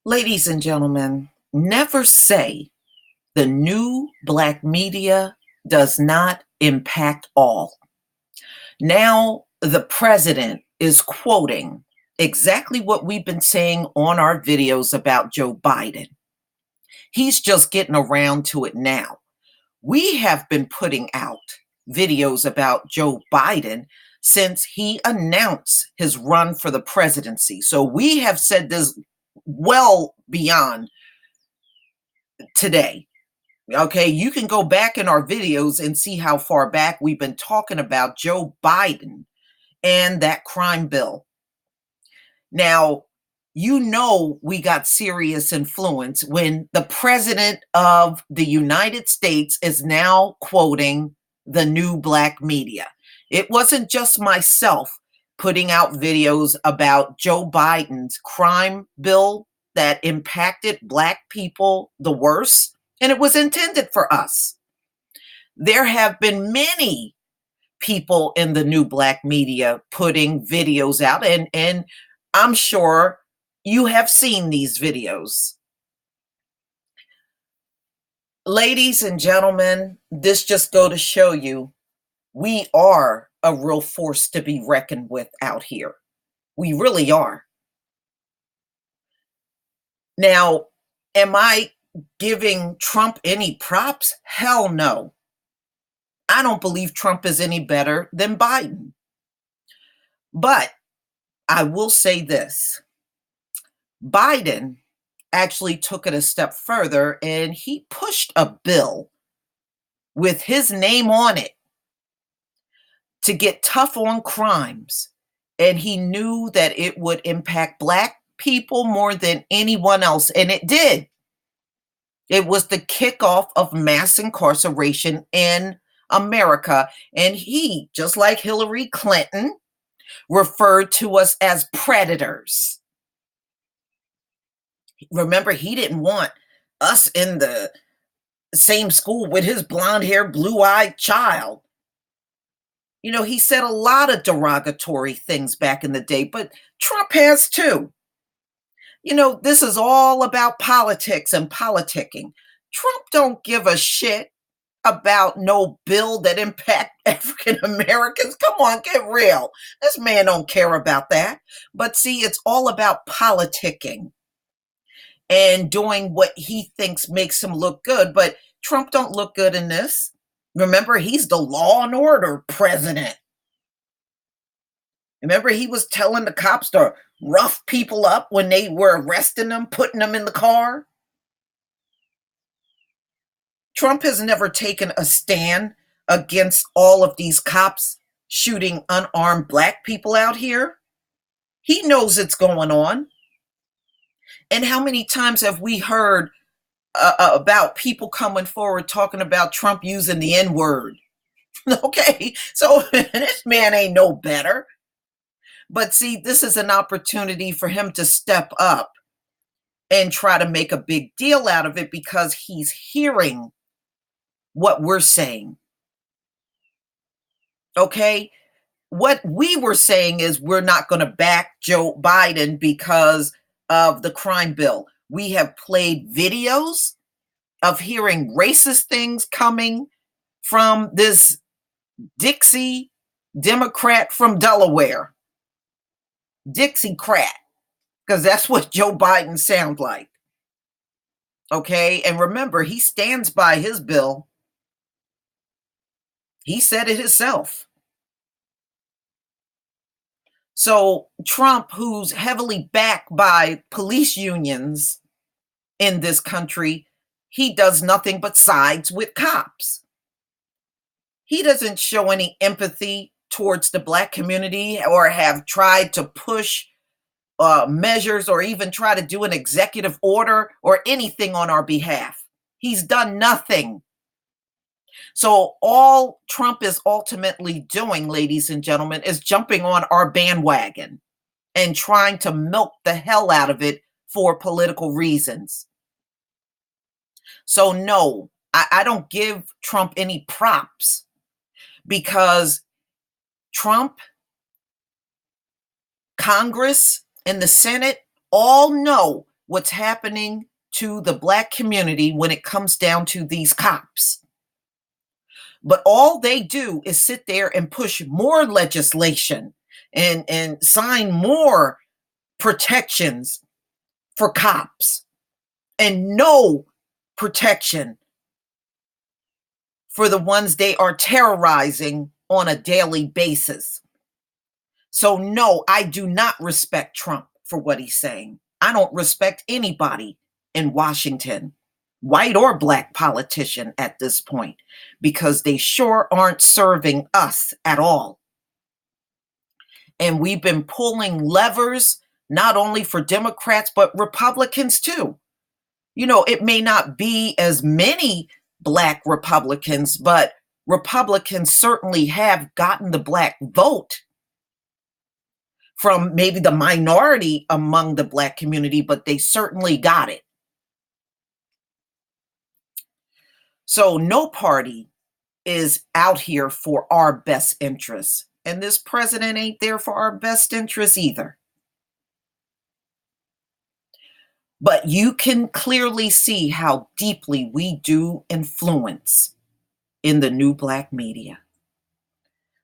Ladies and gentlemen, never say the new black media does not impact all. Now, the president is quoting exactly what we've been saying on our videos about Joe Biden. He's just getting around to it now. We have been putting out videos about Joe Biden since he announced his run for the presidency. So we have said this well beyond today. Okay, you can go back in our videos and see how far back we've been talking about Joe Biden and that crime bill. Now, we got serious influence when the president of the United States is now quoting the new black media. It wasn't just myself putting out videos about Joe Biden's crime bill that impacted black people the worst, and it was intended for us. There have been many people in the new black media putting videos out, and I'm sure you have seen these videos. Ladies and gentlemen, this just go to show you we are a real force to be reckoned with out here. We really are. Now, am I giving Trump any props? Hell no. I don't believe Trump is any better than Biden. But I will say this. Biden actually took it a step further and he pushed a bill with his name on it to get tough on crimes. And he knew that it would impact black people more than anyone else. And it did. It was the kickoff of mass incarceration in America. And he, just like Hillary Clinton, referred to us as predators. Remember, he didn't want us in the same school with his blonde hair, blue eyed child. You know, he said a lot of derogatory things back in the day, but Trump has too. You know, this is all about politics and politicking. Trump don't give a shit about no bill that impact African Americans. Come on, get real. This man don't care about that. But see, it's all about politicking and doing what he thinks makes him look good. But Trump don't look good in this. Remember, he's the law and order president. Remember, he was telling the cops to rough people up when they were arresting them, putting them in the car. Trump has never taken a stand against all of these cops shooting unarmed black people out here. He knows it's going on. And how many times have we heard about people coming forward talking about Trump using the N-word? Okay, so this man ain't no better. But see, this is an opportunity for him to step up and try to make a big deal out of it because he's hearing what we're saying. Okay? What we were saying is we're not going to back Joe Biden because of the crime bill. We have played videos of hearing racist things coming from this Dixie Democrat from Delaware. Dixiecrat, because that's what Joe Biden sounds like. Okay, and remember, he stands by his bill. He said it himself. So Trump, who's heavily backed by police unions in this country, he does nothing but sides with cops. He doesn't show any empathy towards the black community or have tried to push measures or even try to do an executive order or anything on our behalf. He's done nothing. So all Trump is ultimately doing, ladies and gentlemen, is jumping on our bandwagon and trying to milk the hell out of it for political reasons. So no, I don't give Trump any props because Trump, Congress, and the Senate all know what's happening to the Black community when it comes down to these cops. But all they do is sit there and push more legislation and sign more protections for cops and no protection for the ones they are terrorizing on a daily basis. So, no, I do not respect Trump for what he's saying. I don't respect anybody in Washington, white or black politician at this point, because they sure aren't serving us at all. And we've been pulling levers, not only for Democrats, but Republicans too. You know, it may not be as many black Republicans, but Republicans certainly have gotten the black vote from maybe the minority among the black community, but they certainly got it. So no party is out here for our best interests. And this president ain't there for our best interests either. But you can clearly see how deeply we do influence in the new black media.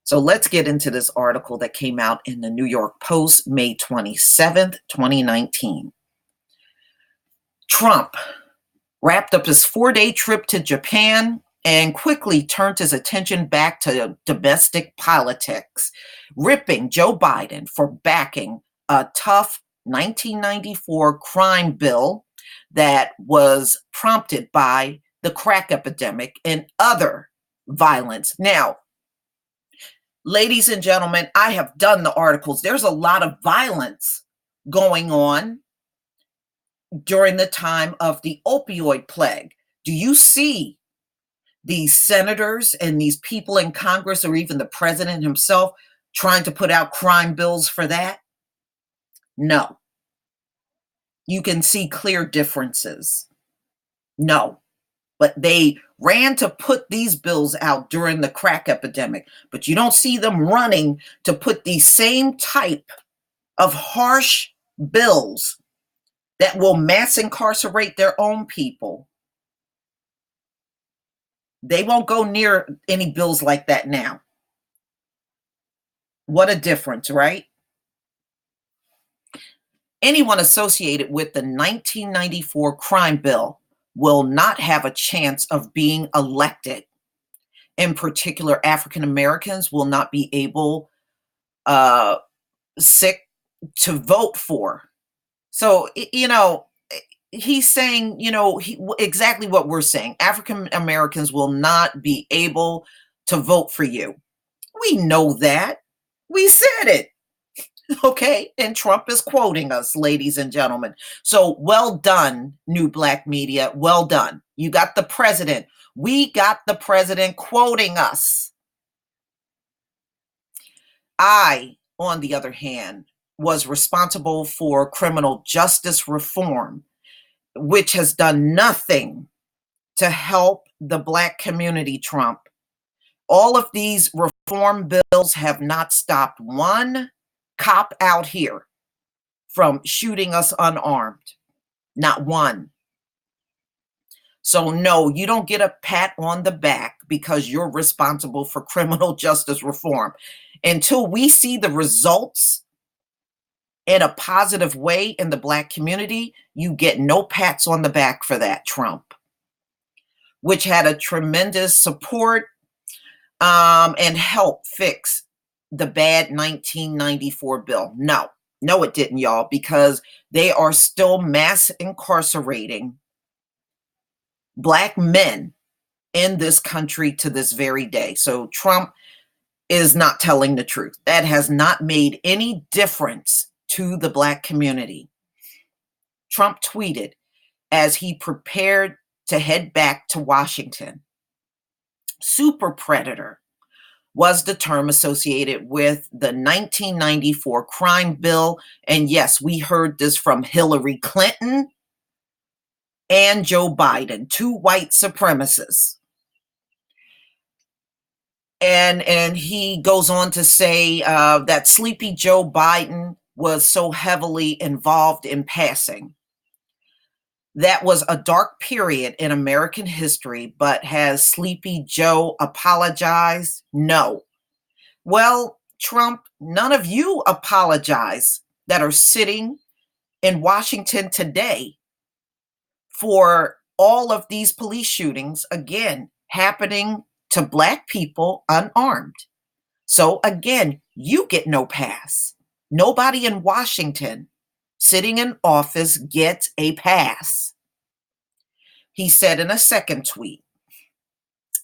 So let's get into this article that came out in the New York Post, May 27th, 2019. Trump wrapped up his 4-day trip to Japan and quickly turned his attention back to domestic politics, ripping Joe Biden for backing a tough 1994 crime bill that was prompted by the crack epidemic and other violence. Now, ladies and gentlemen, I have done the articles. There's a lot of violence going on during the time of the opioid plague. Do you see these senators and these people in Congress, or even the president himself, trying to put out crime bills for that? No. You can see clear differences. No. But they ran to put these bills out during the crack epidemic. But you don't see them running to put these same type of harsh bills that will mass incarcerate their own people. They won't go near any bills like that now. What a difference, right? Anyone associated with the 1994 crime bill will not have a chance of being elected. In particular, African Americans will not be able sick to vote for. So, he's saying, exactly what we're saying. African Americans will not be able to vote for you. We know that. We said it. Okay. And Trump is quoting us, ladies and gentlemen. So well done, new black media. Well done. You got the president. We got the president quoting us. I, on the other hand, was responsible for criminal justice reform, which has done nothing to help the black community, Trump. All of these reform bills have not stopped one cop out here from shooting us unarmed. Not one. So no, you don't get a pat on the back because you're responsible for criminal justice reform. Until we see the results in a positive way in the black community, you get no pats on the back for that, Trump, which had a tremendous support and help fix the bad 1994 bill. No, it didn't, y'all, because they are still mass incarcerating black men in this country to this very day. So Trump is not telling the truth. That has not made any difference to the black community. Trump tweeted as he prepared to head back to Washington. Super predator was the term associated with the 1994 crime bill. And yes, we heard this from Hillary Clinton and Joe Biden, two white supremacists. And he goes on to say that sleepy Joe Biden was so heavily involved in passing. That was a dark period in American history, but has Sleepy Joe apologized? No. Well, Trump, none of you apologize that are sitting in Washington today for all of these police shootings, again, happening to Black people unarmed. So, again, you get no pass. Nobody in Washington sitting in office gets a pass. He said in a second tweet,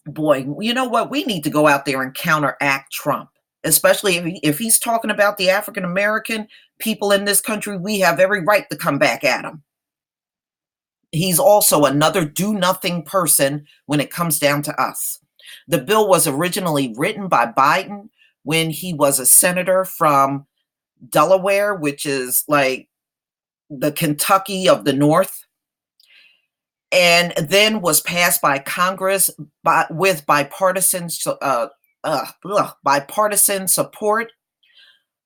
boy, you know what? We need to go out there and counteract Trump, especially if he's talking about the African American people in this country. We have every right to come back at him. He's also another do nothing person when it comes down to us. The bill was originally written by Biden when he was a senator from Delaware, which is like the Kentucky of the North, and then was passed by Congress with bipartisan support,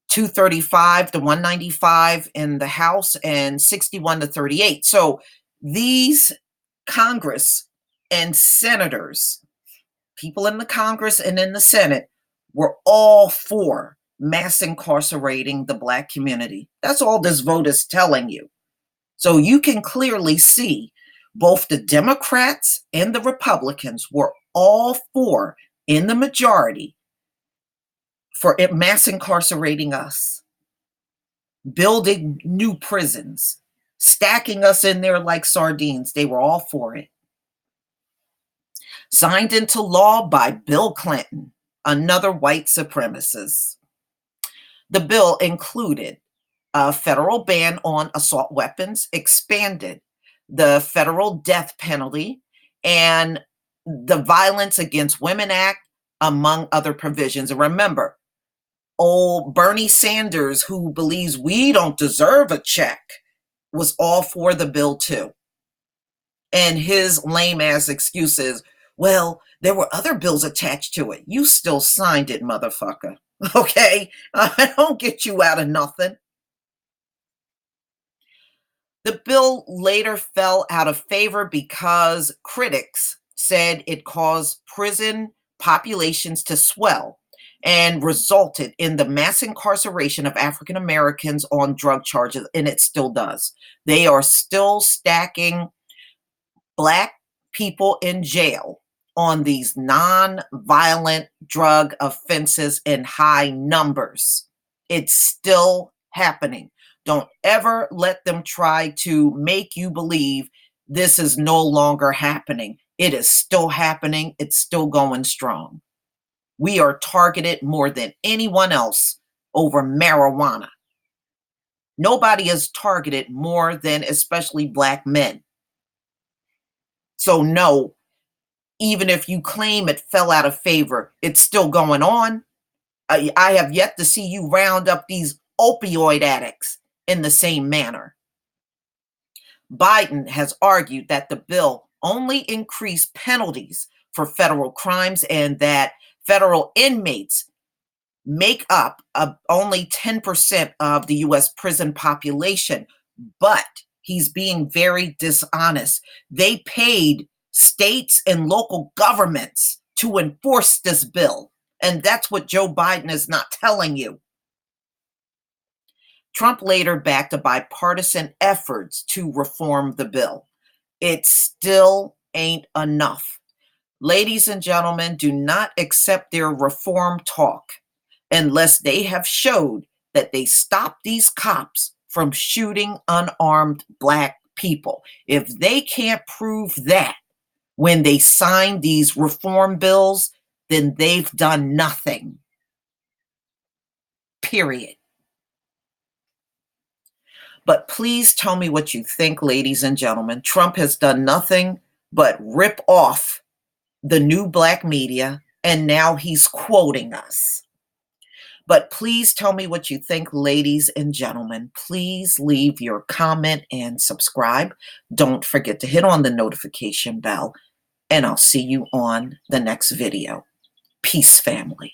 235 to 195 in the House and 61 to 38. So these Congress and senators, people in the Congress and in the Senate, were all for mass incarcerating the Black community. That's all this vote is telling you. So you can clearly see both the Democrats and the Republicans were all for, in the majority, for it mass incarcerating us, building new prisons, stacking us in there like sardines. They were all for it. Signed into law by Bill Clinton, another white supremacist. The bill included a federal ban on assault weapons, expanded the federal death penalty, and the Violence Against Women Act, among other provisions. And remember, old Bernie Sanders, who believes we don't deserve a check, was all for the bill too. And his lame ass excuse is, well, there were other bills attached to it. You still signed it, motherfucker. Okay? I don't get you out of nothing. The bill later fell out of favor because critics said it caused prison populations to swell and resulted in the mass incarceration of African Americans on drug charges, and it still does. They are still stacking Black people in jail on these non-violent drug offenses in high numbers. It's still happening. Don't ever let them try to make you believe this is no longer happening. It is still happening. It's still going strong. We are targeted more than anyone else over marijuana. Nobody is targeted more than especially Black men. So no, even if you claim it fell out of favor, it's still going on. I have yet to see you round up these opioid addicts in the same manner. Biden has argued that the bill only increased penalties for federal crimes and that federal inmates make up only 10% of the US prison population. But he's being very dishonest. They paid states and local governments to enforce this bill. And that's what Joe Biden is not telling you. Trump later backed a bipartisan efforts to reform the bill. It still ain't enough. Ladies and gentlemen, do not accept their reform talk unless they have showed that they stopped these cops from shooting unarmed Black people. If they can't prove that when they sign these reform bills, then they've done nothing. Period. But please tell me what you think, ladies and gentlemen. Trump has done nothing but rip off the new Black media, and now he's quoting us. But please tell me what you think, ladies and gentlemen. Please leave your comment and subscribe. Don't forget to hit on the notification bell, and I'll see you on the next video. Peace, family.